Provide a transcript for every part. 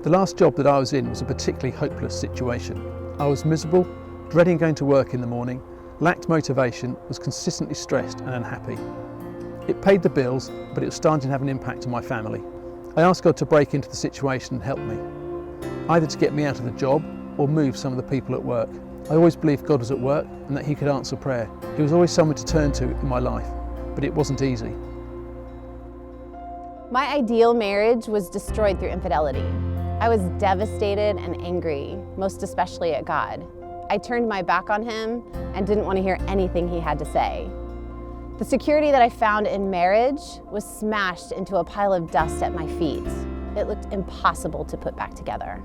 The last job that I was in was a particularly hopeless situation. I was miserable, dreading going to work in the morning, lacked motivation, was consistently stressed and unhappy. It paid the bills, but it was starting to have an impact on my family. I asked God to break into the situation and help me, either to get me out of the job or move some of the people at work. I always believed God was at work and that He could answer prayer. He was always someone to turn to in my life, but it wasn't easy. My ideal marriage was destroyed through infidelity. I was devastated and angry, most especially at God. I turned my back on Him and didn't want to hear anything He had to say. The security that I found in marriage was smashed into a pile of dust at my feet. It looked impossible to put back together.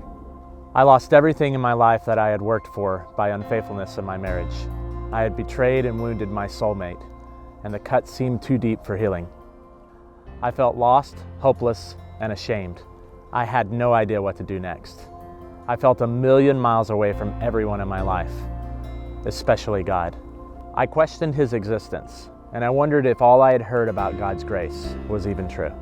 I lost everything in my life that I had worked for by unfaithfulness in my marriage. I had betrayed and wounded my soulmate, and the cut seemed too deep for healing. I felt lost, hopeless, and ashamed. I had no idea what to do next. I felt a million miles away from everyone in my life, especially God. I questioned His existence, and I wondered if all I had heard about God's grace was even true.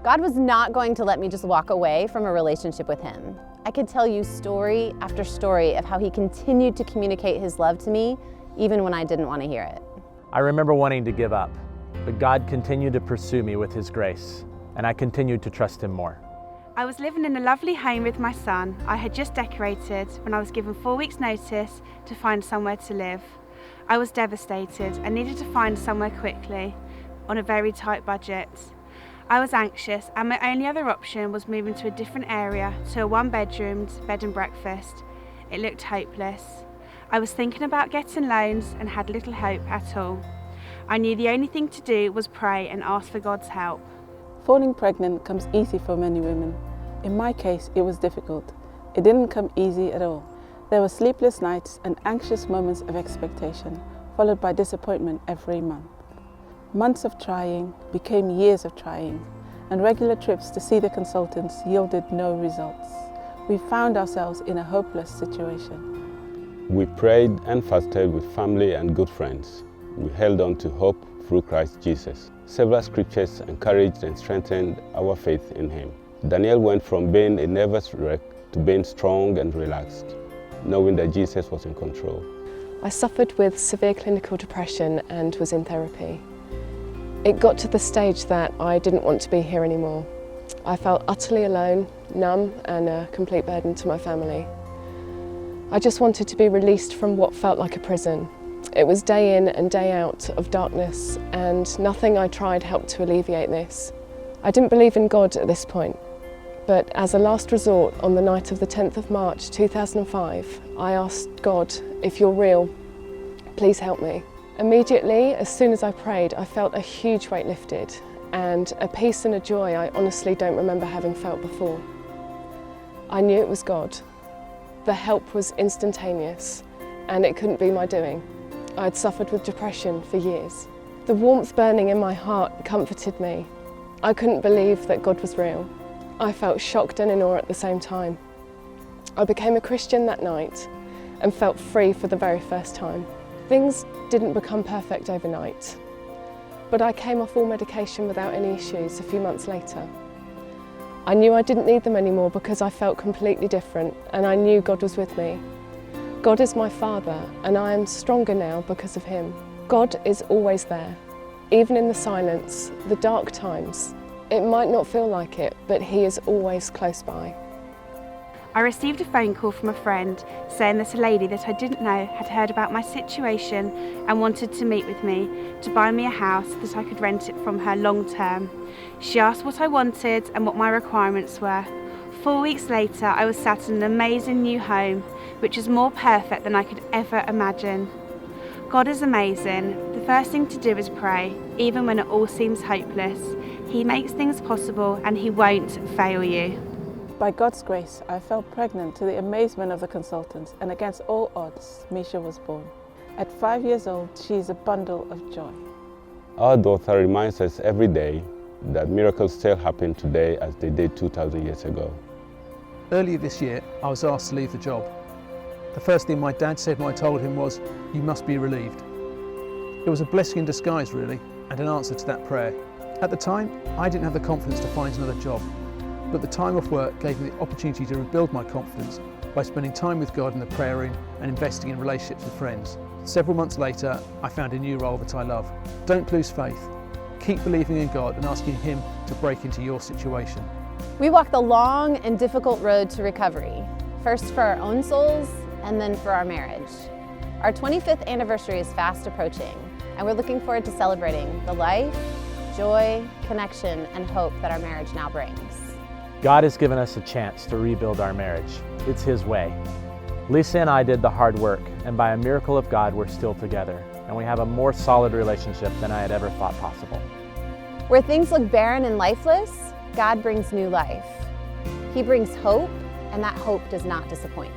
God was not going to let me just walk away from a relationship with Him. I could tell you story after story of how He continued to communicate His love to me, even when I didn't want to hear it. I remember wanting to give up, but God continued to pursue me with His grace, and I continued to trust Him more. I was living in a lovely home with my son. I had just decorated when I was given 4 weeks' notice to find somewhere to live. I was devastated and needed to find somewhere quickly on a very tight budget. I was anxious and my only other option was moving to a different area, to a one-bedroomed bed and breakfast. It looked hopeless. I was thinking about getting loans and had little hope at all. I knew the only thing to do was pray and ask for God's help. Falling pregnant comes easy for many women. In my case, it was difficult. It didn't come easy at all. There were sleepless nights and anxious moments of expectation, followed by disappointment every month. Months of trying became years of trying, and regular trips to see the consultants yielded no results. We found ourselves in a hopeless situation. We prayed and fasted with family and good friends. We held on to hope through Christ Jesus. Several scriptures encouraged and strengthened our faith in Him. Daniel went from being a nervous wreck to being strong and relaxed, knowing that Jesus was in control. I suffered with severe clinical depression and was in therapy. It got to the stage that I didn't want to be here anymore. I felt utterly alone, numb, and a complete burden to my family. I just wanted to be released from what felt like a prison. It was day in and day out of darkness, and nothing I tried helped to alleviate this. I didn't believe in God at this point, but as a last resort, on the night of the 10th of March 2005, I asked God, if you're real, please help me. Immediately, as soon as I prayed, I felt a huge weight lifted and a peace and a joy I honestly don't remember having felt before. I knew it was God. The help was instantaneous, and it couldn't be my doing. I had suffered with depression for years. The warmth burning in my heart comforted me. I couldn't believe that God was real. I felt shocked and in awe at the same time. I became a Christian that night and felt free for the very first time. Things didn't become perfect overnight, but I came off all medication without any issues a few months later. I knew I didn't need them anymore because I felt completely different, and I knew God was with me. God is my Father, and I am stronger now because of Him. God is always there, even in the silence, the dark times. It might not feel like it, but He is always close by. I received a phone call from a friend saying that a lady that I didn't know had heard about my situation and wanted to meet with me to buy me a house that I could rent it from her long term. She asked what I wanted and what my requirements were. 4 weeks later, I was sat in an amazing new home, which is more perfect than I could ever imagine. God is amazing. The first thing to do is pray, even when it all seems hopeless. He makes things possible and He won't fail you. By God's grace, I fell pregnant to the amazement of the consultants, and against all odds, Misha was born. At 5 years old, she is a bundle of joy. Our daughter reminds us every day that miracles still happen today as they did 2,000 years ago. Earlier this year, I was asked to leave the job. The first thing my dad said when I told him was, "You must be relieved." It was a blessing in disguise, really, and an answer to that prayer. At the time, I didn't have the confidence to find another job. but the time off work gave me the opportunity to rebuild my confidence by spending time with God in the prayer room and investing in relationships with friends. Several months later, I found a new role that I love. Don't lose faith. Keep believing in God and asking Him to break into your situation. We walk the long and difficult road to recovery, first for our own souls and then for our marriage. Our 25th anniversary is fast approaching, and we're looking forward to celebrating the life, joy, connection, and hope that our marriage now brings. God has given us a chance to rebuild our marriage. It's His way. Lisa and I did the hard work, and by a miracle of God, we're still together, and we have a more solid relationship than I had ever thought possible. Where things look barren and lifeless, God brings new life. He brings hope, and that hope does not disappoint.